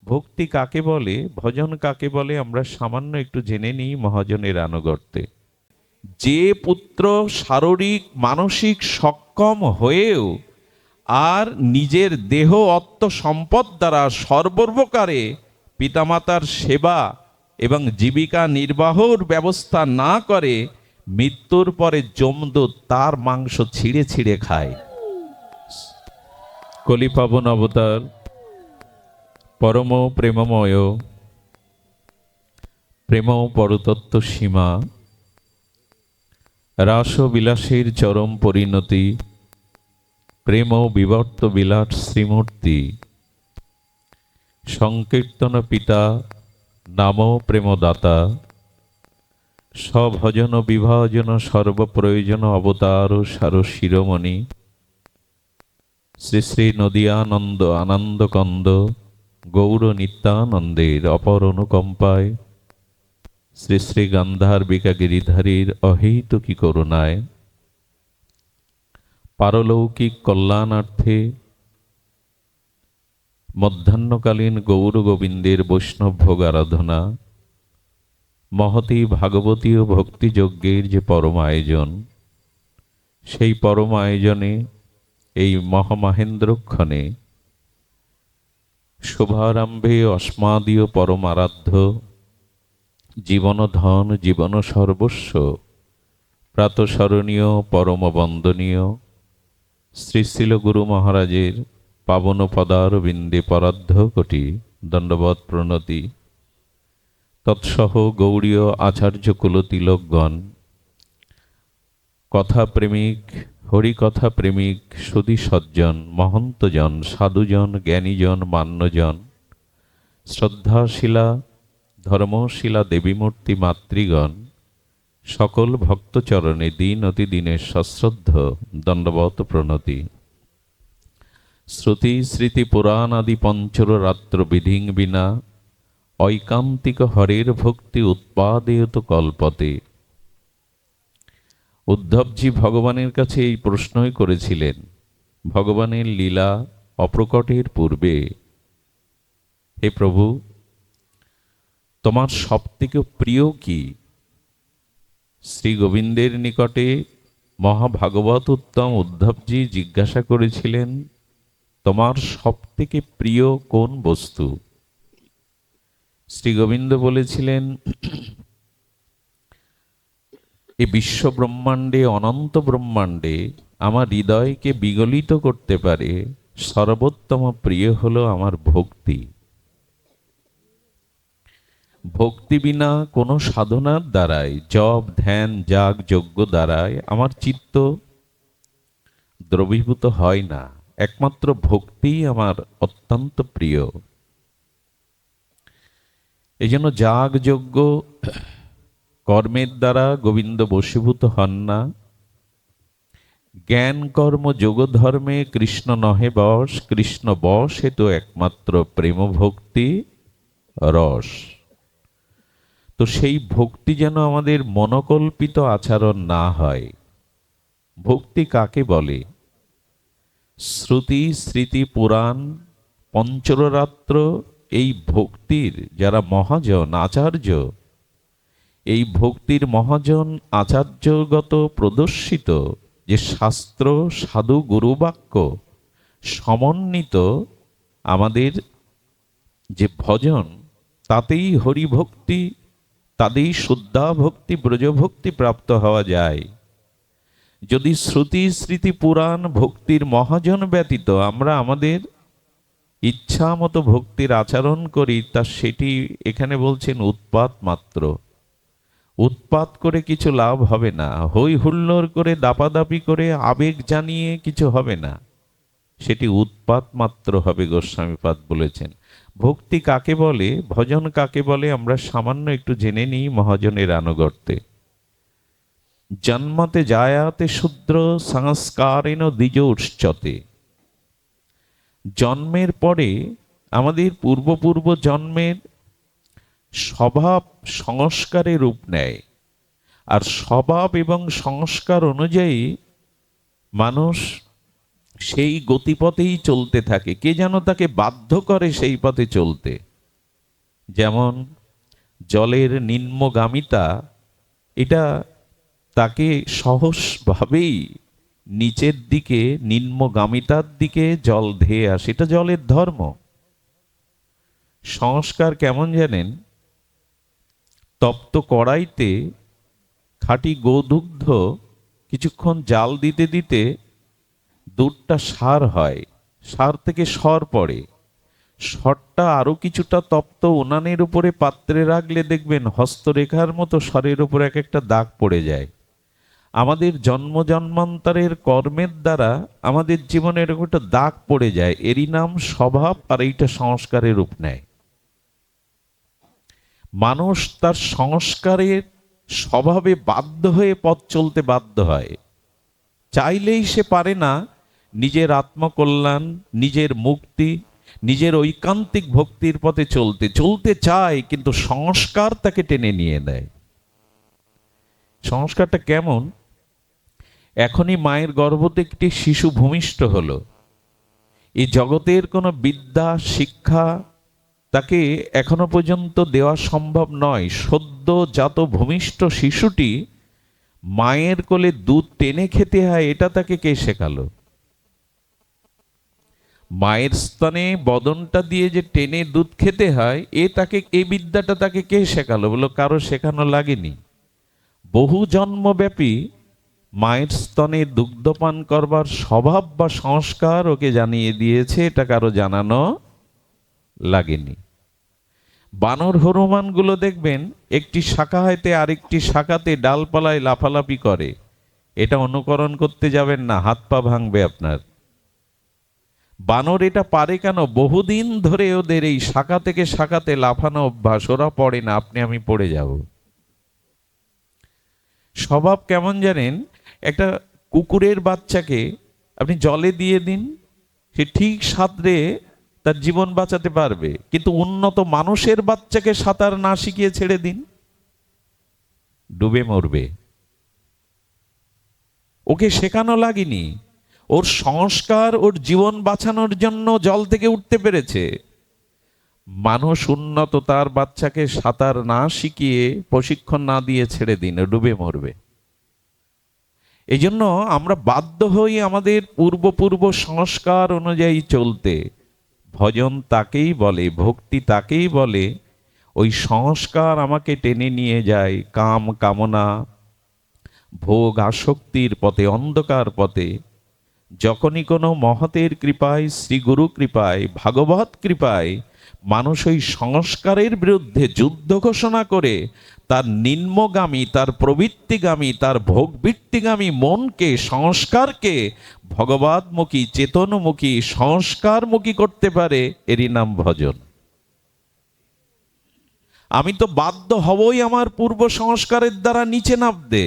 ভক্তি কাকে বলে, ভজন কাকে বলে, আমরা সামান্য একটু জেনে নিই মহাজনের আনুগত্যে। যে পুত্র শারীরিক মানসিক সক্ষম হয়েও আর নিজের দেহ অর্থ সম্পদ দ্বারা সর্বপ্রকারে পিতামাতার সেবা এবং জীবিকা নির্বাহর ব্যবস্থা না করে, মৃত্যুর পরে যমদূত তার মাংস ছিঁড়ে ছিঁড়ে খায়। কলিপাবন অবতার পরম প্রেমময়, প্রেম পরতত্ত্ব সীমা, রাসবিলাসের চরম পরিণতি, প্রেম বিবর্ত বিলাট শ্রীমূর্তি, সংকীর্তন পিতা নাম প্রেমদাতা, সভজন বিভাজন সর্বপ্রয়োজন অবতার সার শিরোমণি, শ্রী শ্রী নদিয়ানন্দ আনন্দকন্দ গৌর নিত্যানন্দের অপর অনুকম্পায়, শ্রী শ্রী গান্ধার্বিকা গিরিধারীর অহৈতুকী করুণায়, পারলৌকিক কল্যাণার্থে মধ্যাহ্নকালীন গৌর গোবিন্দের বৈষ্ণব ভোগ আরাধনা, মহতী ভাগবতী ও ভক্তিযজ্ঞের যে পরম আয়োজন, সেই পরম আয়োজনে এই মহামহেন্দ্রক্ষণে শুভারম্ভে অস্মাদীয় পরম আরাধ্য, জীবন ধন জীবন সর্বস্ব, প্রাতঃস্মরণীয় পরম বন্দনীয় শ্রী শ্রীল গুরু মহারাজের পাবন পদারবিন্দে পরার্ধ কোটি দণ্ডবৎ প্রণতি। তৎসহ গৌড়ীয় আচার্য কুলতিলকগণ, কথাপ্রেমিক হরিকথা প্রেমিক সুধী সজ্জন, মহন্তজন, সাধুজন, জ্ঞানীজন, মান্যজন, শ্রদ্ধাশীলা ধর্মশীলা দেবীমূর্তি মাতৃগণ, সকল ভক্তচরণে দিন অতি দিনের সশ্রদ্ধ দণ্ডবৎ প্রণতি। শ্রুতি স্মৃতি পুরাণ আদি পঞ্চর রাত্র বিধিং বিনা, ঐকান্তিক হরের ভক্তি উৎপাদেয়ত কল্পতে। উদ্ধবজি ভগবানের কাছে এই প্রশ্নই করেছিলেন ভগবানের লীলা অপ্রকটের পূর্বে, হে প্রভু, তোমার সবথেকে প্রিয় কি? শ্রী গোবিন্দের নিকটে মহাভাগবত উত্তম উদ্ধবজি জিজ্ঞাসা করেছিলেন, তোমার সবথেকে প্রিয় কোন বস্তু? শ্রী গোবিন্দ বলেছিলেন, এই বিশ্ব ব্রহ্মাণ্ডে, অনন্ত ব্রহ্মাণ্ডে আমার হৃদয়কে বিগলিত করতে পারে সর্বোত্তম প্রিয় হলো আমার ভক্তি। ভক্তি বিনা কোনো সাধনার দ্বারাই, জপ ধ্যান যাগ যজ্ঞ দ্বারাই আমার চিত্ত দ্রবীভূত হয় না। একমাত্র ভক্তি আমার অত্যন্ত প্রিয়। এই জন্য যাগ যজ্ঞ কর্মের দ্বারা গোবিন্দ বশীভূত হন না। জ্ঞান কর্ম যোগ ধর্মে কৃষ্ণ নহে বশ, কৃষ্ণ বশ হেতু একমাত্র প্রেম ভক্তি রস। তো সেই ভক্তি যেন আমাদের মনোকল্পিত আচরণ না হয়। ভক্তি কাকে বলে? শ্রুতি স্মৃতি পুরাণ পঞ্চরাত্র এই ভক্তির যারা মহাজন আচার্য, এই ভক্তির মহাজন আচার্যগত প্রদর্শিত যে শাস্ত্র সাধু গুরুবাক্য সমন্বিত আমাদের যে ভজন, তাতেই হরিভক্তি, তাতেই শুদ্ধা ভক্তি ব্রজভক্তি প্রাপ্ত হওয়া যায়। যদি শ্রুতি স্মৃতি পুরাণ ভক্তির মহাজন ব্যতীত আমরা আমাদের ইচ্ছা মতো ভক্তির আচরণ করি, তা সেটি এখানে বলছেন উৎপাত মাত্র। উৎপাত করে কিছু লাভ হবে না, হই হুল্লোড় করে দাপাদাপি করে আবেগ জানিয়ে কিছু হবে না, সেটি উৎপাত মাত্র হবে। গোস্বামীপাদ বলেছেন ভক্তি কাকে বলে, ভজন কাকে বলে, আমরা সামান্য একটু জেনে নিই মহাজনের আনুগত্যে। জন্মতে জায়াতে শূদ্র সংস্কারেণ দ্বিজ উচ্চতে। জন্মের পরে আমাদের পূর্ব জন্মের স্বভাব সংস্কারে রূপ নেয়, আর স্বভাব এবং সংস্কার অনুযায়ী মানুষ সেই গতিপথেই চলতে থাকে। কে যেন তাকে বাধ্য করে সেই পথে চলতে। যেমন জলের নিম্নগামিতা, এটা তাকে সহজভাবেই নিচের দিকে, নিম্নগামিতার দিকে জল ধেয়ে আসে, এটা জলের ধর্ম। সংস্কার কেমন জানেন? তপ্ত কড়াইতে খাঁটি গোদুগ্ধ কিছুক্ষণ জাল দিতে দিতে দুধটা সার হয়, সার থেকে সর পড়ে, সরটা আরো কিছুটা তপ্ত উনানের উপরে পাত্রে রাখলে দেখবেন হস্তরেখার মতো সরের উপর এক একটা দাগ পড়ে যায়। আমাদের জন্ম জন্মান্তরের কর্মের দ্বারা আমাদের জীবনে এরকম একটা দাগ পড়ে যায়, এরই নাম স্বভাব, আর এইটা সংস্কারের রূপ নেয়। মানুষ তার সংস্কারের স্বভাবে বাধ্য হয়ে পথ চলতে বাধ্য হয়, চাইলেই সে পারে না নিজের আত্মকল্যাণ, নিজের মুক্তি, নিজের ঐকান্তিক ভক্তির পথে চলতে। চলতে চায় কিন্তু সংস্কার তাকে টেনে নিয়ে দেয়। সংস্কারটা কেমন? এখনই মায়ের গর্ভতে একটি শিশু ভূমিষ্ঠ হলো, এই জগতের কোনো বিদ্যা শিক্ষা তাকে এখনো পর্যন্ত দেওয়া সম্ভব নয়। সদ্য জাত ভূমিষ্ঠ শিশুটি মায়ের কোলে দুধ টেনে খেতে হয়, এটা তাকে কে শেখালো? মায়ের স্তনে বদনটা দিয়ে যে টেনে দুধ খেতে হয়, এই বিদ্যাটা তাকে কে শেখালো? বলো, কারো শেখানো লাগেনি। বহু জন্মব্যাপী মায়ের স্তনে দুগ্ধপান করবার স্বভাব বা সংস্কার ওকে জানিয়ে দিয়েছে, এটা কারো জানানো লাগেনি। বানর হনুমানগুলো দেখবেন একটি শাখা হইতে আরেকটি শাখাতে ডালপালায় লাফালাফি করে, এটা অনুকরণ করতে যাবেন না, হাত পা ভাঙবে আপনার। বানর এটা পারে কেন? বহুদিন ধরে ওদের এই শাখা থেকে শাখাতে লাফানো অভ্যাস, ওরা পড়ে না, আপনি আমি পড়ে যাব। স্বভাব কেমন জানেন? একটা কুকুরের বাচ্চাকে আপনি জলে দিয়ে দিন, সে ঠিক সাঁতরে তার জীবন বাঁচাতে পারবে, কিন্তু উন্নত মানুষের বাচ্চাকে সাঁতার না শিখিয়ে ছেড়ে দিন, ডুবে মরবে। ওকে শেখানো লাগেনি, ওর সংস্কার ওর জীবন বাঁচানোর জন্য জল থেকে উঠতে পেরেছে। মানুষ উন্নত তার বাচ্চাকে সাঁতার না শিখিয়ে, প্রশিক্ষণ না দিয়ে ছেড়ে দিন, ডুবে মরবে। এই জন্য আমরা বাধ্য হই আমাদের পূর্ব সংস্কার অনুযায়ী চলতে। ভজন তাকেই বলে, ভক্তি তাকেই বলে, ওই সংস্কার আমাকে টেনে নিয়ে যায় কাম কামনা ভোগ আসক্তির পথে, অন্ধকার পথে। যখনই কোনো মহতের কৃপায়, শ্রী গুরু কৃপায়, ভাগবত কৃপায় মানুষ ওই সংস্কারের বিরুদ্ধে যুদ্ধ ঘোষণা করে তার নিম্নগামী, তার প্রবৃত্তিগামী, তার ভোগবৃত্তিগামী মনকে, সংস্কারকে ভগবতমুখী, চেতনমুখী, সংস্কারমুখী করতে পারে, এরই নাম ভজন। আমি তো বাধ্য হবই আমার পূর্ব সংস্কারের দ্বারা নিচে নামতে।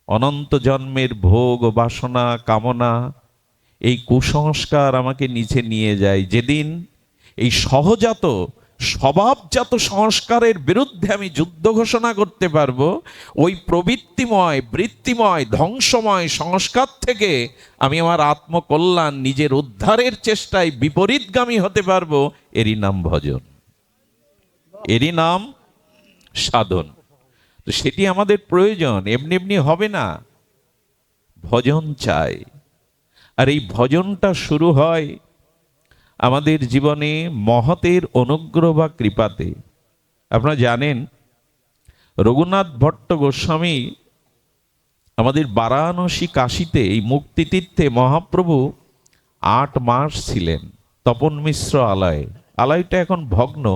অনন্ত জন্মের ভোগ বাসনা কামনা, এই কুসংস্কার আমাকে নিচে নিয়ে যায়। যেদিন এই সহজাত স্বভাবজাত সংস্কারের বিরুদ্ধে আমি যুদ্ধ ঘোষণা করতে পারবো, ওই প্রবৃত্তিময়, বৃত্তিময়, ধ্বংসময় সংস্কার থেকে আমি আমার আত্মকল্যাণ, নিজের উদ্ধারের চেষ্টায় বিপরীতগামী হতে পারবো, এরই নাম ভজন, এরই নাম সাধন। তো সেটি আমাদের প্রয়োজন, এমনি এমনি হবে না, ভজন চাই। আর এই ভজনটা শুরু হয় আমাদের জীবনে মহতের অনুগ্রহ বা কৃপাতে। আপনারা জানেন রঘুনাথ ভট্ট গোস্বামী আমাদের বারাণসী কাশীতে, এই মুক্তিতীর্থে মহাপ্রভু 8 মাস ছিলেন তপন মিশ্র আলয়ে। আলয়টা এখন ভগ্ন।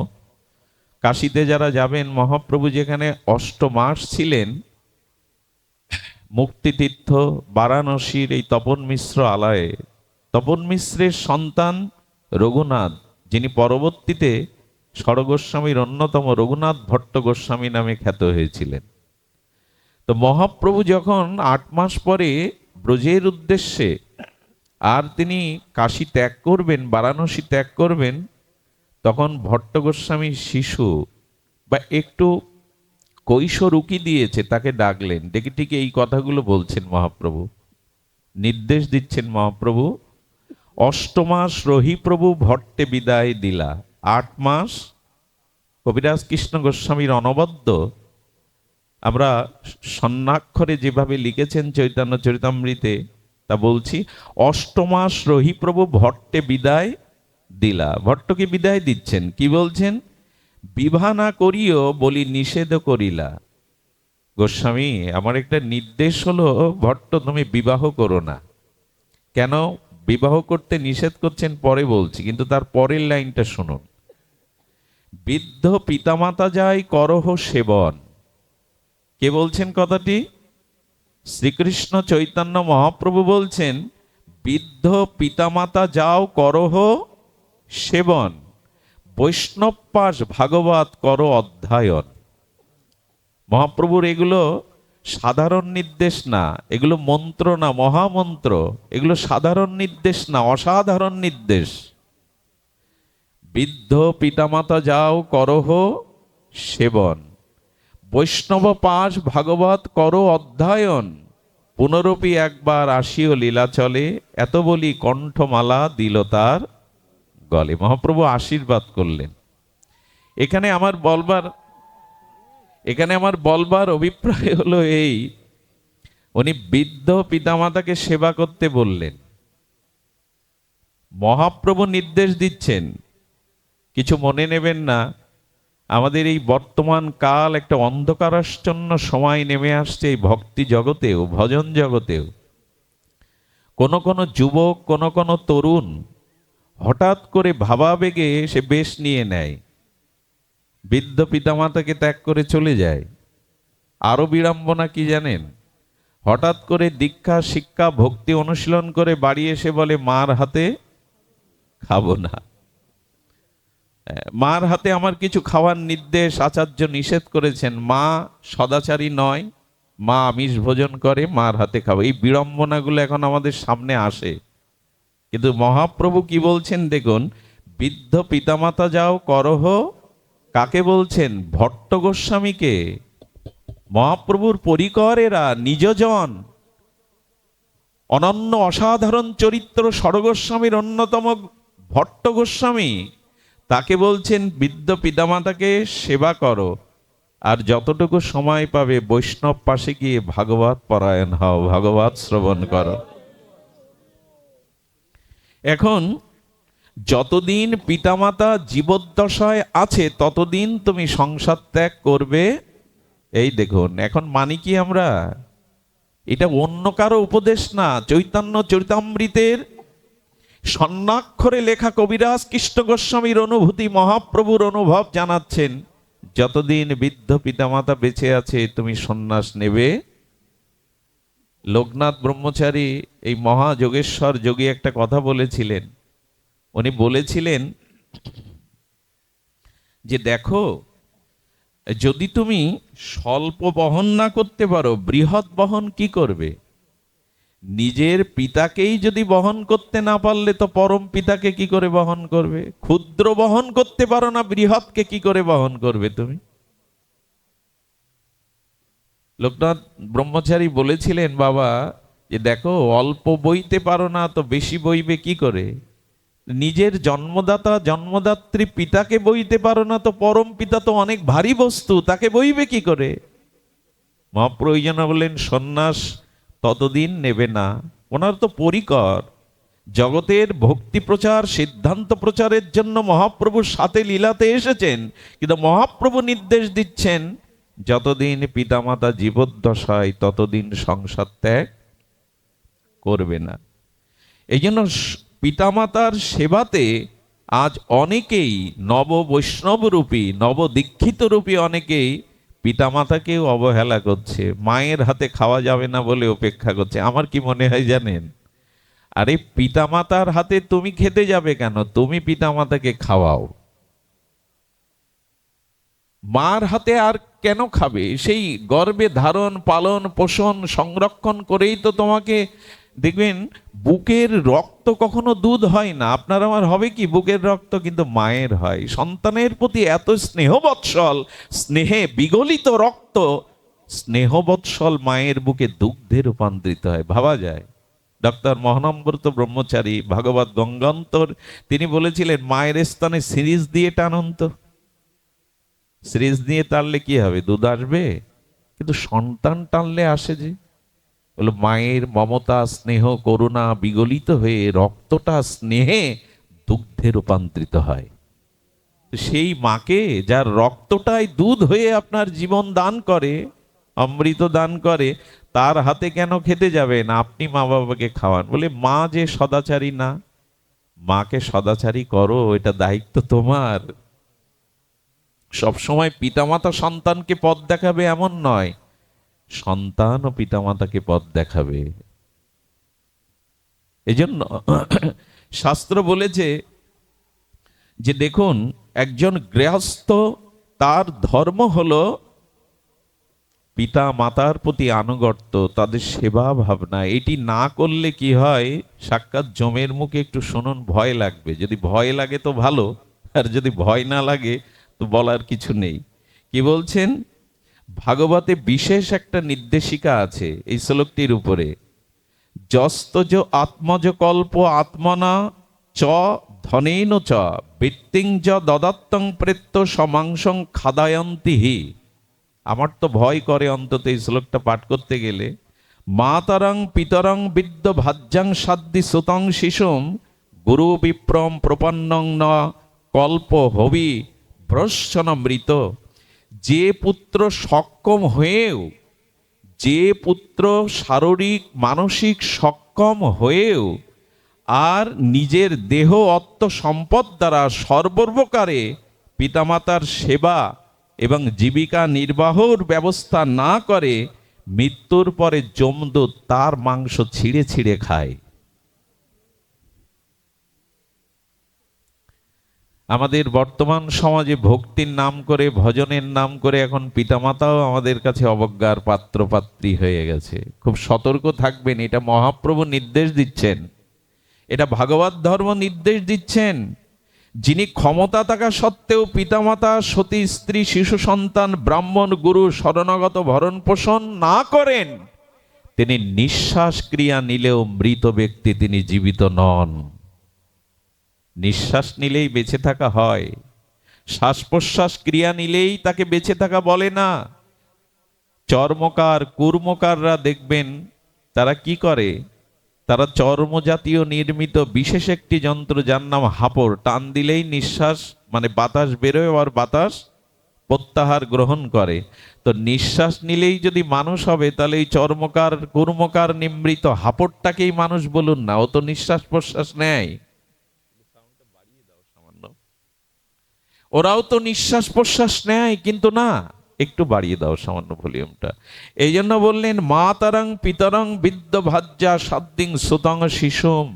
কাশীতে যারা যাবেন, মহাপ্রভু যেখানে 8 মাস ছিলেন, মুক্তিতীর্থ বারাণসীর এই তপন মিশ্র আলয়ে, তপন মিশ্রের সন্তান রঘুনাথ, যিনি পরবর্তীতে ষড়গোস্বামীর অন্যতম রঘুনাথ ভট্ট গোস্বামী নামে খ্যাত হয়েছিলেন। তো মহাপ্রভু যখন 8 মাস পরে ব্রজের উদ্দেশ্যে আর তিনি কাশী ত্যাগ করবেন, বারাণসী ত্যাগ করবেন, তখন ভট্ট গোস্বামী শিশু বা একটু কৈশোর উকি দিয়েছে, তাকে ডাকলেন, ডেকে ঠিক এই কথাগুলো বলছেন মহাপ্রভু, নির্দেশ দিচ্ছেন মহাপ্রভু, 8 মাস রহি প্রভু ভট্টে বিদায় দিলা, 8 মাস কবিরাজ কৃষ্ণ গোস্বামীর অনবদ্য আমরা স্বর্ণাক্ষরে যেভাবে লিখেছেন চৈতন্য চরিতামৃতে তা বলছি। অষ্টমাস রহি প্রভু ভট্টে বিদায় দিলা। ভট্টকে বিদায় দিচ্ছেন, কি বলছেন? বিবাহ না করিও বলি নিষেধ করিলা। গোস্বামী, আমার একটা নির্দেশ হলো, ভট্ট তুমি বিবাহ করো না। কেন বিবাহ করতে নিষেধ করছেন পরে বলছি, কিন্তু তার পরের লাইনটা শুনুন। বৃদ্ধ পিতামাতা যায় করহ সেবন। কে বলছেন কথাটি? শ্রীকৃষ্ণ চৈতন্য মহাপ্রভু বলছেন, বৃদ্ধ পিতামাতা যাও করহ সেবন, বৈষ্ণব পাশ ভাগবত করো অধ্যয়ন। মহাপ্রভুর এগুলো সাধারণ নির্দেশ না, এগুলো মন্ত্র না, মহামন্ত্র। এগুলো সাধারণ নির্দেশ না, অসাধারণ নির্দেশ। বৃদ্ধ পিতামাতা যাও করহ সেবন, বৈষ্ণব পাশ ভাগবত করো অধ্যয়ন, পুনরপি একবার আসিও লীলাচলে, এত বলি কণ্ঠমালা দিল তার গলে। মহাপ্রভু আশীর্বাদ করলেন। এখানে আমার বলবার অভিপ্রায় হলো এই, উনি বৃদ্ধ পিতামাতাকে সেবা করতে বললেন। মহাপ্রভু নির্দেশ দিচ্ছেন, কিছু মনে নেবেন না, আমাদের এই বর্তমান কাল একটা অন্ধকারাচ্ছন্ন সময় নেমে আসছে এই ভক্তি জগতেও, ভজন জগতেও। কোন কোন যুবক, কোন কোন তরুণ হঠাৎ করে ভাবাবেগে সে বেশ নিয়ে নেয়, বৃদ্ধ পিতামাতাকে ত্যাগ করে চলে যায়। আরো বিড়ম্বনা কি জানেন? হঠাৎ করে দীক্ষা শিক্ষা ভক্তি অনুশীলন করে বাড়ি এসে বলে মার হাতে খাবো না, মার হাতে আমার কিছু খাওয়ার নির্দেশ, আচার্য নিষেধ করেছেন, মা সদাচারী নয়, মা আমিষ ভোজন করে, মার হাতে খাবো। এই বিড়ম্বনাগুলো এখন আমাদের সামনে আসে। কিন্তু মহাপ্রভু কি বলছেন দেখুন, বৃদ্ধ পিতামাতা যাও করহ, কাকে বলছেন? ভট্ট গোস্বামীকে। মহাপ্রভুর পরিকরেরা, নিজজন, অনন্য অসাধারণ চরিত্র সরগোস্বামীর অন্যতম ভট্ট গোস্বামী, তাকে বলছেন বৃদ্ধ পিতামাতাকে সেবা করো, আর যতটুকু সময় পাবে বৈষ্ণব পাশে গিয়ে ভাগবত পরায়ণ হও, ভাগবত শ্রবণ করো। এখন যতদিন পিতামাতা জীবদ্দশায় আছে ততদিন তুমি সংসার ত্যাগ করবে। এই দেখুন, এখন মানি কি আমরা? এটা অন্য কারো উপদেশ না, চৈতন্য চরিতামৃতের স্বর্ণাক্ষরে লেখা কবিরাজ কৃষ্ণ গোস্বামীর অনুভূতি, মহাপ্রভুর অনুভব জানাচ্ছেন। যতদিন বৃদ্ধ পিতামাতা বেঁচে আছে তুমি সন্ন্যাস নেবে। লোকনাথ ব্রহ্মচারী, এই মহাযোগেশ্বর যোগী, একটা কথা বলেছিলেন। উনি বলেছিলেন যে দেখো, যদি তুমি স্বল্প বহন না করতে পারো, বৃহৎ বহন কি করবে? নিজের পিতাকেই যদি বহন করতে না পারলে তো পরম পিতাকে কি করে বহন করবে? ক্ষুদ্র বহন করতে পারো না, বৃহৎকে কি করে বহন করবে তুমি? লোকনাথ ব্রহ্মচারী বলেছিলেন, বাবা, যে দেখো, অল্প বইতে পারো না তো বেশি বইবে কি করে? নিজের জন্মদাতা জন্মদাত্রী পিতাকে বইতে পারো না তো পরম পিতা তো অনেক ভারী বস্তু, তাকে বইবে কি করে? মহাপ্রয়োজন বললেন সন্ন্যাস ততদিন নেবে না। ওনার তো পরিকর জগতের ভক্তি প্রচার, সিদ্ধান্ত প্রচারের জন্য মহাপ্রভুর সাথে লীলাতে এসেছেন, কিন্তু মহাপ্রভু নির্দেশ দিচ্ছেন যতদিন পিতামাতা জীবদ্দশায় ততদিন সংসার ত্যাগ করবে না। এই জন্য পিতামাতার সেবাতে আজ অনেকেই নব বৈষ্ণব রূপী, নব দীক্ষিত রূপী অনেকেই পিতামাতাকেও অবহেলা করছে, মায়ের হাতে খাওয়া যাবে না বলে অপেক্ষা করছে। আমার কি মনে হয় জানেন? আরে পিতামাতার হাতে তুমি খেতে যাবে কেন? তুমি পিতামাতাকে খাওয়াও। মার হাতে আর কেন খাবে? সেই গর্ভে ধারণ পালন পোষণ সংরক্ষণ করেই তো তোমাকে, দেখবেন বুকের রক্ত কখনো দুধ হয় না, আপনার আমার হবে কি বুকের রক্ত, কিন্তু মায়ের হয়। সন্তানের প্রতি এত স্নেহবৎসল, স্নেহে বিগলিত রক্ত, স্নেহবৎসল মায়ের বুকে দুগ্ধে রূপান্তরিত হয়, ভাবা যায়? ডক্টর মহানম্রত ব্রহ্মচারী ভাগবত গঙ্গান্তর তিনি বলেছিলেন, মায়ের স্থানে সিরিজ দিয়ে টানন্ত। সিরিজ নিয়ে টানলে কি হবে, দুধ আসবে? কিন্তু সন্তান টানলে আসে যে, বলো মায়ের মমতা স্নেহ করুণা বিগলিত হয়ে রক্তটা স্নেহে দুগ্ধে রূপান্তরিত হয়। তো সেই মাকে, যার রক্তটাই দুধ হয়ে আপনার জীবন দান করে, অমৃত দান করে, তার হাতে কেন খেতে যাবেন? আপনি মা বাবাকে খাওয়ান। বলে মা যে সদাচারী না, মাকে সদাচারী করো, এটা দায়িত্ব তোমার। সবসময় পিতামাতা সন্তানকে পথ দেখাবে এমন নয়, সন্তান ও পিতামাতাকে পথ দেখাবে। এজন্য শাস্ত্র বলেছে যে দেখুন, একজন গৃহস্থ, তার ধর্ম হলো পিতা মাতার প্রতি আনুগত্য, তাদের সেবা ভাবনা। এটি না করলে কি হয়, সাক্ষাৎ জমের মুখে একটু শুনুন, ভয় লাগবে। যদি ভয় লাগে তো ভালো, আর যদি ভয় না লাগে তো বলার কিছু নেই। কি বলছেন? ভাগবতে বিশেষ একটা নির্দেশিকা আছে এই শ্লোকটির উপরে। যস্তজ আত্মজ কল্প আত্মনা চ ধনেন চ বৃত্তিং চ দদত্তং প্রেত্য সমাংসং খাদায়ন্তি হি। আমার তো ভয় করে অন্তত এই শ্লোকটা পাঠ করতে গেলে। মাতরং পিতরং বিদ্য ভাজ্যাং সাদ্দি সুতং শিশুম গুরু বিপ্রম প্রপন্নং ন কল্প হবি ভ্রশ্বনমৃত। যে পুত্র সক্ষম হয়েও, যে পুত্র শারীরিক মানসিক সক্ষম হয়েও আর নিজের দেহ অর্থ সম্পদ দ্বারা সর্বপ্রকারে পিতামাতার সেবা এবং জীবিকা নির্বাহর ব্যবস্থা না করে, মৃত্যুর পরে যমদূত তার মাংস ছিঁড়ে ছিঁড়ে খায়। আমাদের বর্তমান সমাজে ভক্তির নাম করে, ভজনের নাম করে এখন পিতামাতাও আমাদের কাছে অবজ্ঞার পাত্র পাত্রী হয়ে গেছে। খুব সতর্ক থাকবেন, এটা মহাপ্রভু নির্দেশ দিচ্ছেন, এটা ভাগবত ধর্ম নির্দেশ দিচ্ছেন। যিনি ক্ষমতা থাকা সত্ত্বেও পিতামাতা, সতী স্ত্রী, শিশু সন্তান, ব্রাহ্মণ, গুরু শরণাগত ভরণ পোষণ না করেন, তিনি নিঃশ্বাস ক্রিয়া নিলেও মৃত ব্যক্তি, তিনি জীবিত নন। নিঃশ্বাস নিলেই বেঁচে থাকা হয়, শ্বাস প্রশ্বাস ক্রিয়া নিলেই তাকে বেঁচে থাকা বলে না। চর্মকার কুর্মকাররা দেখবেন তারা কি করে, তারা চর্ম জাতীয় নির্মিত বিশেষ একটি যন্ত্র, যার নাম হাঁপড়, টান দিলেই নিঃশ্বাস মানে বাতাস বেরোয় আর বাতাস প্রত্যাহার গ্রহণ করে। তো নিঃশ্বাস নিলেই যদি মানুষ হবে, তাহলে এই চর্মকার কুর্মকার নিমৃত হাঁপড়টাকেই মানুষ বলুন না, ও তো নিঃশ্বাস প্রশ্বাস নেয়। ওরাও তো নিঃশ্বাস প্রশ্বাস নেয়, কিন্তু না, একটু বাড়িয়ে দাও সামান্য ভলিউমটা। এই জন্য বললেন মাতারং পিতরং বিদ্য ভাজ্যা সাদ্দিং সুতং শিশুম।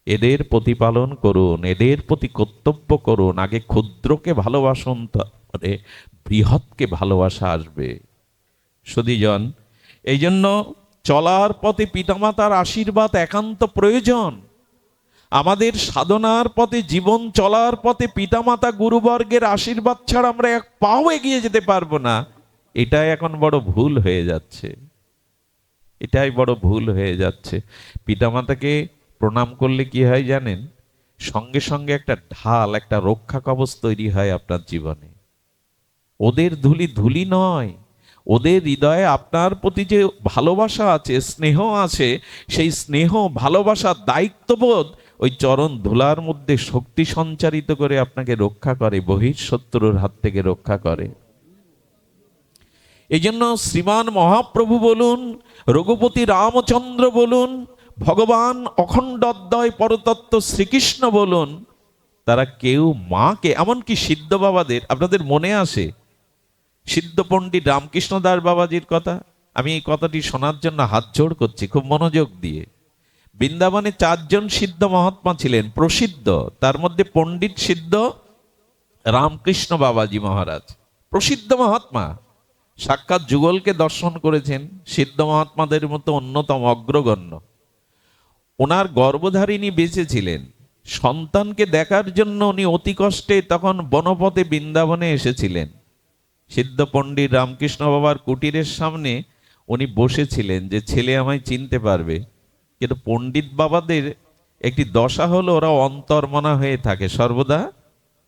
এদের প্রতিপালন করুন, এদের প্রতি কর্তব্য করুন। আগে ক্ষুদ্রকে ভালোবাসুন, তারপরে বৃহৎকে ভালোবাসা আসবে। সুধীজন, এই জন্য চলার পথে পিতামাতার আশীর্বাদ একান্ত প্রয়োজন। আমাদের সাধনার পথে, জীবন চলার পথে পিতামাতা গুরুবর্গের আশীর্বাদ ছাড়া আমরা এক পাও এগিয়ে যেতে পারবো না। এটাই এখন বড় ভুল হয়ে যাচ্ছে, এটাই বড় ভুল হয়ে যাচ্ছে। পিতামাতাকে প্রণাম করলে কি হয় জানেন? সঙ্গে সঙ্গে একটা ঢাল, একটা রক্ষা কবচ তৈরি হয় আপনার জীবনে। ওদের ধুলি ধুলি নয়, ওদের হৃদয়ে আপনার প্রতি যে ভালোবাসা আছে, স্নেহ আছে, সেই স্নেহ ভালোবাসা দায়িত্ববোধ ওই চরণ ধুলার মধ্যে শক্তি সঞ্চারিত করে আপনাকে রক্ষা করে, বহিঃশত্রুর হাত থেকে রক্ষা করে। এই জন্য শ্রীমান মহাপ্রভু বলুন, রঘুপতি রামচন্দ্র বলুন, ভগবান অখণ্ড অদ্বয় পরতত্ত্ব শ্রীকৃষ্ণ বলুন, তারা কেউ মাকে, এমনকি সিদ্ধ বাবাদের, আপনাদের মনে আসে সিদ্ধ পণ্ডিত রামকৃষ্ণ দাস বাবাজির কথা? আমি এই কথাটি শোনার জন্য হাত জোড় করছি খুব মনোযোগ দিয়ে। বৃন্দাবনে 4 জন সিদ্ধ মহাত্মা ছিলেন প্রসিদ্ধ, তার মধ্যে পণ্ডিত সিদ্ধ রামকৃষ্ণ বাবাজি মহারাজ প্রসিদ্ধ মহাত্মা, সাক্ষাৎ যুগলকে দর্শন করেছেন, সিদ্ধ মহাত্মাদের মতো অন্যতম অগ্রগণ্য। ওনার গর্ভধারিণী বেঁচে ছিলেন, সন্তানকে দেখার জন্য উনি অতি কষ্টে তখন বনপথে বৃন্দাবনে এসেছিলেন। সিদ্ধ পণ্ডিত রামকৃষ্ণ বাবার কুটিরের সামনে উনি বসেছিলেন যে ছেলে আমায় চিনতে পারবে। কিন্তু পণ্ডিত বাবাদের একটি দশা হলো, ওরা অন্তর্মনা হয়ে থাকে, সর্বদা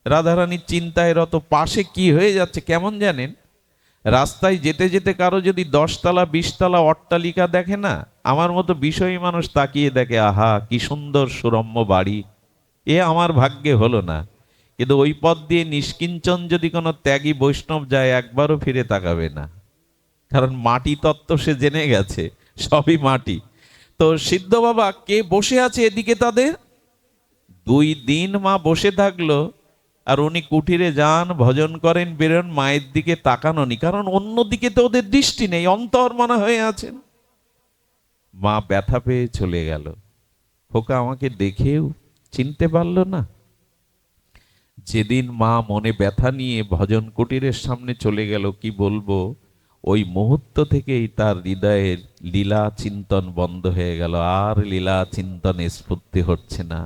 রাধারানীর চিন্তায় রত, পাশে কি হয়ে যাচ্ছে কেমন জানেন? রাস্তায় যেতে যেতে কারো যদি 10তলা 20তলা অট্টালিকা দেখে না, আমার মতো বিষয়ী মানুষ তাকিয়ে দেখে, আহা কি সুন্দর সুরম্য বাড়ি, এ আমার ভাগ্যে হলো না। কিন্তু ওই পথ দিয়ে নিষ্কিঞ্চন যদি কোনো ত্যাগী বৈষ্ণব যায়, একবারও ফিরে তাকাবে না, কারণ মাটি তত্ত্ব সে জেনে গেছে, সবই মাটি। তো সিদ্ধ বাবা কে বসে আছে এদিকে তাদের? 2 দিন মা বসে থাকলো, আর উনি কুঠিরে যান, ভজন করেন, বেরোন, মায়ের দিকে তাকানো নি, কারণ অন্যদিকে তো ওদের দৃষ্টি নেই, অন্তর্মনা হয়ে আছেন। মা ব্যথা পেয়ে চলে গেল। খোকা আমাকে দেখেও চিনতে পারলো না। যেদিন মা মনে ব্যথা নিয়ে ভজন কুটিরের সামনে চলে গেল, কি বলবো, ওই মুহূর্ত থেকেই তার হৃদয়ের লীলা চিন্তন বন্ধ হয়ে গেল, আর লীলা চিন্তনে স্ফূর্তি হচ্ছে না।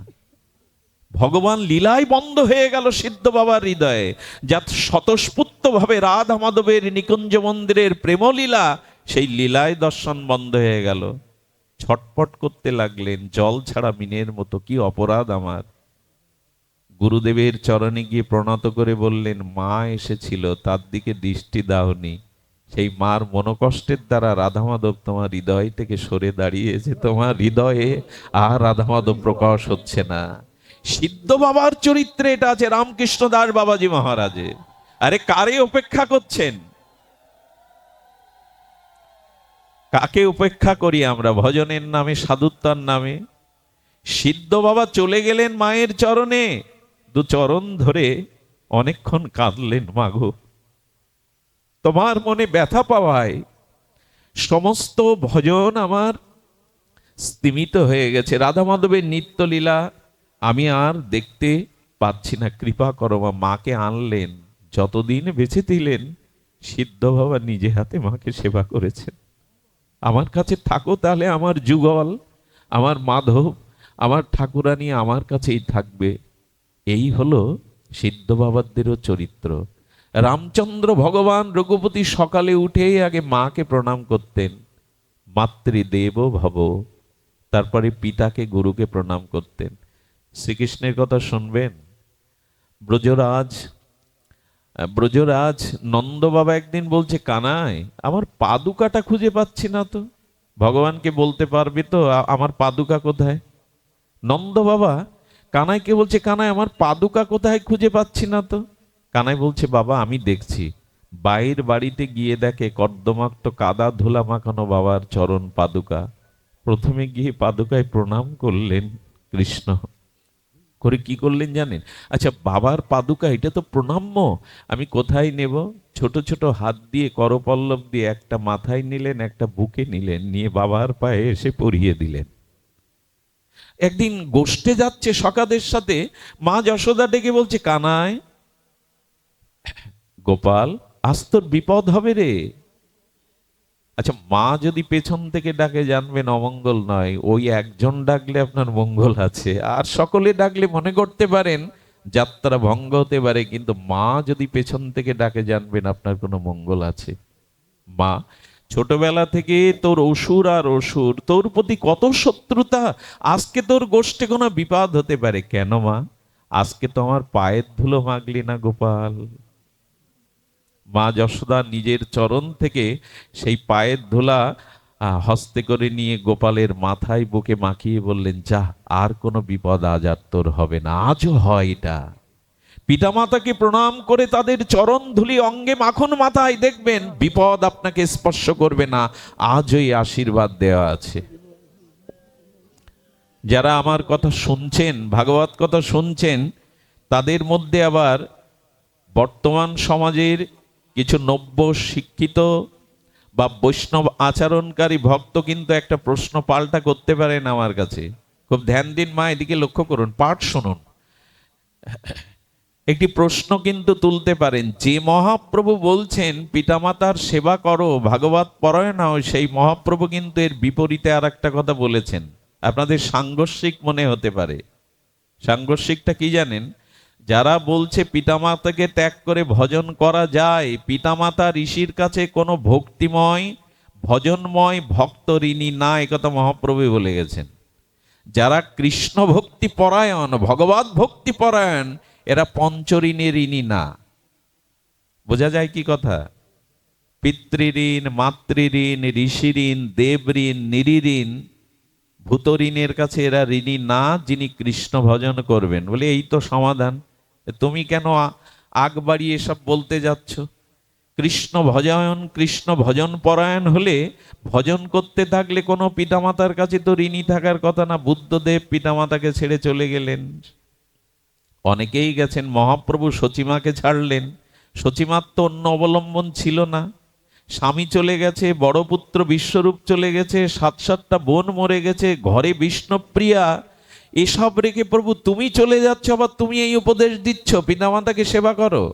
ভগবান লীলাই বন্ধ হয়ে গেল সিদ্ধ বাবার হৃদয়ে, যা স্বতঃস্ফূর্ত ভাবে রাধা মাধবের নিকুঞ্জ মন্দিরের প্রেমলীলা, সেই লীলায় দর্শন বন্ধ হয়ে গেল। ছটপট করতে লাগলেন, জল ছাড়া মিনের মতো, কি অপরাধ আমার। গুরুদেবের চরণে গিয়ে প্রণত করে বললেন, মা এসেছিল, তার দিকে দৃষ্টি দাওনি। সেই মার মনোকষ্টের দ্বারা রাধা মাধব তোমার হৃদয় থেকে সরে দাঁড়িয়েছে, তোমার হৃদয়ে আর রাধা মাধব প্রকাশ হচ্ছে না। সিদ্ধ বাবার চরিত্রে এটা আছে, রামকৃষ্ণ দাস বাবাজি মহারাজের। আরে কারে অপেক্ষা করছেন? কাকে উপেক্ষা করি আমরা ভজনের নামে, সাধুত্বার নামে? সিদ্ধ বাবা চলে গেলেন মায়ের চরণে, 2 চরণ ধরে অনেকক্ষণ কাঁদলেন, মাগো তোমার মনে ব্যথা পাওয়ায় সমস্ত ভজন আমার স্তিমিত হয়ে গেছে, রাধা মাধবের নিত্যলীলা আমি আর দেখতে পাচ্ছি না, কৃপা করো মা। মাকে আনলেন, যতদিন বেঁচে দিলেন সিদ্ধ বাবা নিজে হাতে মাকে সেবা করেছেন। আমার কাছে থাকো তাহলে আমার যুগল, আমার মাধব, আমার ঠাকুরানী আমার কাছেই থাকবে। এই হলো সিদ্ধ বাবাদেরও চরিত্র। রামচন্দ্র ভগবান রঘুপতি সকালে উঠেই আগে মাকে প্রণাম করতেন, মাতৃদেব ভব, তারপরে পিতাকে গুরুকে প্রণাম করতেন। শ্রীকৃষ্ণের কথা শুনবেন, ব্রজরাজ ব্রজরাজ নন্দ বাবা একদিন বলছে, কানাই আমার পাদুকাটা খুঁজে পাচ্ছি না তো। ভগবানকে বলতে পারবে তো আমার পাদুকা কোথায়? নন্দ বাবা কানাইকে বলছে, কানাই আমার পাদুকা কোথায়, খুঁজে পাচ্ছি না তো। কানাই বলছে, বাবা আমি দেখছি। বাইর বাড়িতে গিয়ে দেখে কর্দমাক্ত কাদা ধুলা মাখানো বাবার চরণ পাদুকা। প্রথমে গিয়ে পাদুকায় প্রণাম করলেন কৃষ্ণ, করে কি করলেন জানেন? আচ্ছা বাবার পাদুকা এটা তো প্রণাম্য, আমি কোথায় নেব? ছোট ছোট হাত দিয়ে করপল্লব দিয়ে একটা মাথায় নিলেন, একটা বুকে নিলেন, নিয়ে বাবার পায়ে এসে পরিয়ে দিলেন। একদিন গোষ্ঠে যাচ্ছে সখাদের সাথে, মা যশোদা ডেকে বলছে, কানাই গোপাল আজ তোর বিপদ হবে রে। আচ্ছা মা যদি পেছন থেকে ডাকে জানবেন অমঙ্গল নয়, ওই একজন ডাকলে আপনার মঙ্গল আছে, আর সকলে ডাকলে মনে করতে পারেন যাত্রা ভঙ্গ হতে পারে, কিন্তু মা যদি পেছন থেকে ডাকে জানবেন আপনার কোনো মঙ্গল আছে। মা ছোটবেলা থেকে তোর অসুর আর অসুর, তোর প্রতি কত শত্রুতা, আজকে তোর গোষ্ঠে কোনো বিপদ হতে পারে। কেন মা? আজকে তো আমার পায়ের ধুলো মাগলি না গোপাল। মা যশোদা নিজের চরণ থেকে সেই পায়ের ধুলা হস্তে করে নিয়ে গোপালের মাথায় বুকে মাখিয়ে বললেন, যা আর কোনো বিপদ আজ আর তোর হবে না। আজও হয় এটা, পিতামাতাকে প্রণাম করে তাদের চরণ ধুলি অঙ্গে মাখন, মাথায় দেখবেন বিপদ আপনাকে স্পর্শ করবে না, আজই আশীর্বাদ দেওয়া আছে। যারা আমার কথা শুনছেন, ভাগবত কথা শুনছেন, তাদের মধ্যে আবার বর্তমান সমাজের কিছু নব্য শিক্ষিত বা বৈষ্ণব আচরণকারী ভক্ত কিন্তু একটা প্রশ্ন পাল্টা করতে পারেন আমার কাছে। খুব ধ্যান দিন মা, এদিকে লক্ষ্য করুন, পাঠ শুনুন। একটি প্রশ্ন কিন্তু তুলতে পারেন, যে মহাপ্রভু বলছেন পিতামাতার সেবা করো, ভাগবত পরায়ণ হও, সেই মহাপ্রভু কিন্তু এর বিপরীতে আর একটা কথা বলেছেন। আপনাদের সাংঘর্ষিক মনে হতে পারে। সাংঘর্ষিকটা কি জানেন? যারা বলছে পিতামাতাকে ত্যাগ করে ভজন করা যায়, পিতামাতা ঋষির কাছে কোনো ভক্তিময় ভজনময় ভক্ত ঋণী না, একথা মহাপ্রভু বলে গেছেন। যারা কৃষ্ণ ভক্তি পরায়ণ, ভগবত ভক্তি পরায়ণ, এরা পঞ্চঋণে ঋণী না। বোঝা যায় কি কথা? পিতৃঋণ, মাতৃঋণ, ঋষি ঋণ, দেব ঋণ, নিরীঋণ, ভূত ঋণের কাছে এরা ঋণী না, যিনি কৃষ্ণ ভজন করবেন। বলে এই তো সমাধান। তুমি কেন আগ বাড়িয়ে এসব বলতে যাচ্ছ? কৃষ্ণ ভজন পরায়ণ হলে, ভজন করতে থাকলে কোনো পিতামাতার কাছে তো ঋণী থাকার কথা না। বুদ্ধদেব পিতামাতাকে ছেড়ে চলে গেলেন, অনেকেই গেছেন। মহাপ্রভু সচিমাকে ছাড়লেন, সচিমার তো অন্য অবলম্বন ছিল না। স্বামী চলে গেছে, বড় পুত্র বিশ্বরূপ চলে গেছে, 7-7টা বোন মরে গেছে, ঘরে বিষ্ণুপ্রিয়া, এসব রেখে প্রভু তুমি চলে যাচ্ছ, আবার তুমি এই উপদেশ দিচ্ছ পিতামাতাকে সেবা করো।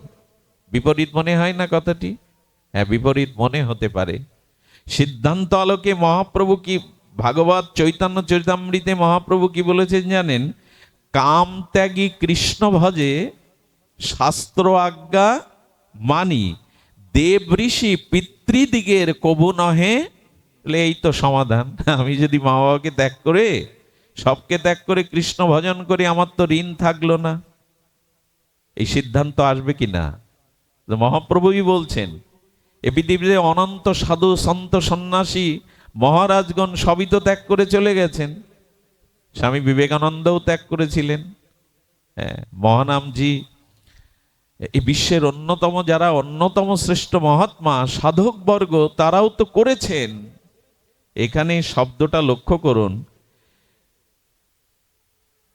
বিপরীত মনে হয় না কথাটি? হ্যাঁ, বিপরীত মনে হতে পারে। সিদ্ধান্ত আলোকে মহাপ্রভু কি, ভাগবত চৈতন্য চরিতামৃতে মহাপ্রভু কি বলেছেন জানেন? কাম ত্যাগী কৃষ্ণ ভজে, শাস্ত্র আজ্ঞা মানি, দেব ঋষি পিতৃদিগের কবু নহে। এই তো সমাধান। আমি যদি মা বাবাকে ত্যাগ করে, সবকে ত্যাগ করে কৃষ্ণ ভজন করি, আমার তো ঋণ থাকলো না। এই সিদ্ধান্ত আসবে কিনা? মহাপ্রভুই বলছেন, এ পৃথিবীতে অনন্ত সাধু সন্ত সন্ন্যাসী মহারাজগণ সবই তো ত্যাগ করে চলে গেছেন। স্বামী বিবেকানন্দও ত্যাগ করেছিলেন। মহানামজি, এই বিশ্বের অন্যতম শ্রেষ্ঠ মহাত্মা সাধক বর্গ, তারাও তো করেছেন। এখানে শব্দটা লক্ষ্য করুন,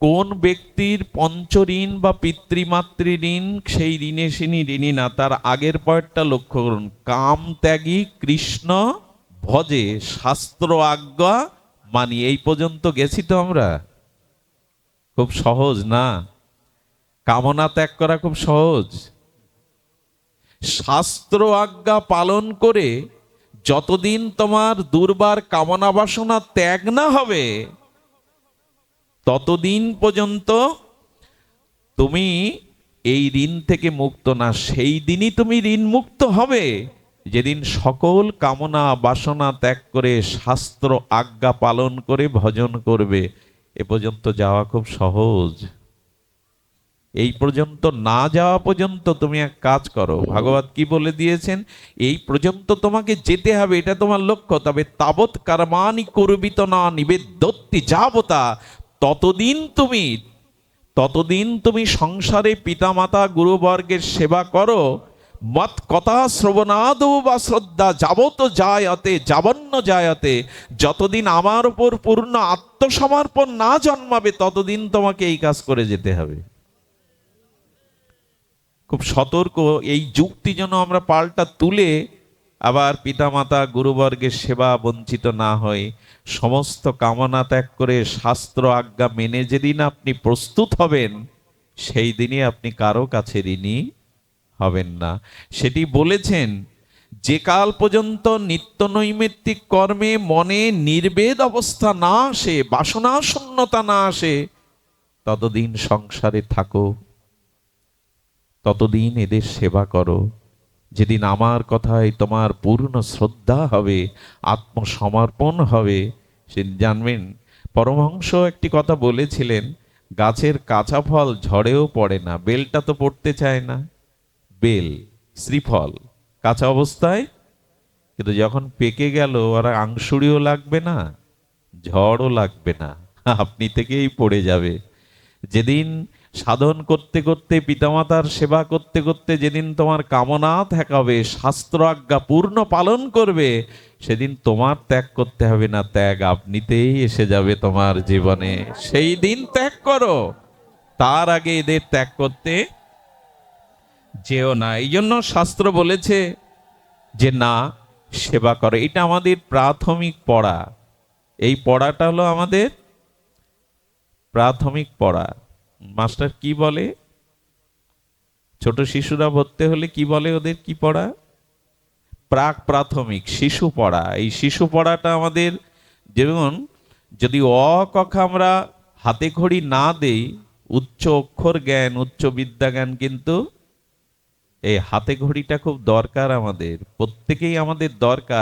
কোন ব্যক্তির পঞ্চঋণ বা পিতৃমাতৃ ঋণ, সেই ঋণে তিনি ঋণী না। তার আগের পয়েন্টটা লক্ষ্য করুন, কাম ত্যাগী কৃষ্ণ ভজে, শাস্ত্র আজ্ঞা মানি। এই পর্যন্ত গেছি তো আমরা? খুব সহজ না? কামনা ত্যাগ করা খুব সহজ। শাস্ত্র আজ্ঞা পালন করে যতদিন তোমার দুর্বার কামনা বাসনা ত্যাগ না হবে, ততদিন পর্যন্ত তুমি এই ঋণ থেকে মুক্ত না। সেই দিনই তুমি ঋণ মুক্ত হবে যেদিন সকল কামনা বাসনা ত্যাগ করে শাস্ত্র আজ্ঞা পালন করে ভজন করবে। এ পর্যন্ত যাওয়া খুব সহজ। এই পর্যন্ত না যাওয়া পর্যন্ত তুমি এক কাজ করো, ভাগবত কি বলে দিয়েছেন, এই পর্যন্ত তোমাকে যেতে হবে, এটা তোমার লক্ষ্য। তবে তাবৎ কর্মাণি কুর্বিত না নিবেদ্যতি যাবতা, ততদিন তুমি সংসারে পিতামাতা গুরুবর্গের সেবা করো। মত কথা শ্রবণাদৌ বা শ্রদ্ধা যাবত জায়তে যাবন্ন জায়তে, যতদিন আমার উপর পূর্ণ আত্মসমর্পণ না জন্মাবে, ততদিন তোমাকে এই কাজ করে যেতে হবে। খুব সতর্ক। এই যুক্তি যেন আমরা পাল্টা তুলে আবার পিতামাতা গুরুবর্গের সেবা বঞ্চিত না হয়। সমস্ত কামনা ত্যাগ করে শাস্ত্র আজ্ঞা মেনে যেদিন আপনি প্রস্তুত হবেন, সেই দিনই আপনি কারো কাছে ঋণী হবেন না। সেটি বলেছেন, যে কাল পর্যন্ত নিত্য নৈমিত্তিক কর্মে মনে নির্বেদ অবস্থা না আসে, বাসনা শূন্যতা না আসে, ততদিন সংসারে থাকো, ততদিন এদের সেবা করো। যেদিন আমার কথায় তোমার পূর্ণ শ্রদ্ধা হবে, আত্মসমর্পণ হবে, সেদিন জানবেন। পরমহংস একটি কথা বলেছিলেন, গাছের কাঁচা ফল ঝড়েও পড়ে না। বেলটা তো পড়তে চায় না, বেল শ্রীফল কাঁচা অবস্থায়, কিন্তু যখন পেকে গেল আর আংশুড়িও লাগবে না, ঝড়ও লাগবে না, আপনি থেকেই পড়ে যাবে। যেদিন সাধন করতে করতে, পিতামাতার সেবা করতে করতে যেদিন তোমার কামনা ঠেকাবে, শাস্ত্র আজ্ঞা পূর্ণ পালন করবে, সেদিন তোমার ত্যাগ করতে হবে না, ত্যাগ আপনিতেই এসে যাবে তোমার জীবনে। সেই দিন ত্যাগ করো, তার আগে এদের ত্যাগ করতে যেও না। এই জন্য শাস্ত্র বলেছে যে না, সেবা করো। এটা আমাদের প্রাথমিক পড়া। এই পড়াটা হলো আমাদের প্রাথমিক পড়া। মাস্টার কি বলে, ছোট শিশুরা ভর্তি হলে কি বলে, ওদের কি পড়া? প্রাক প্রাথমিক শিশু পড়া। এই শিশু পড়াটা আমাদের, যেমন যদি অ ক খ আমরা হাতে খড়ি না দেই, উচ্চ অক্ষর জ্ঞান, উচ্চ বিদ্যা জ্ঞান কিন্তু এই হাতে ঘড়িটা খুব দরকার, আমাদের প্রত্যেকেই আমাদের দরকার।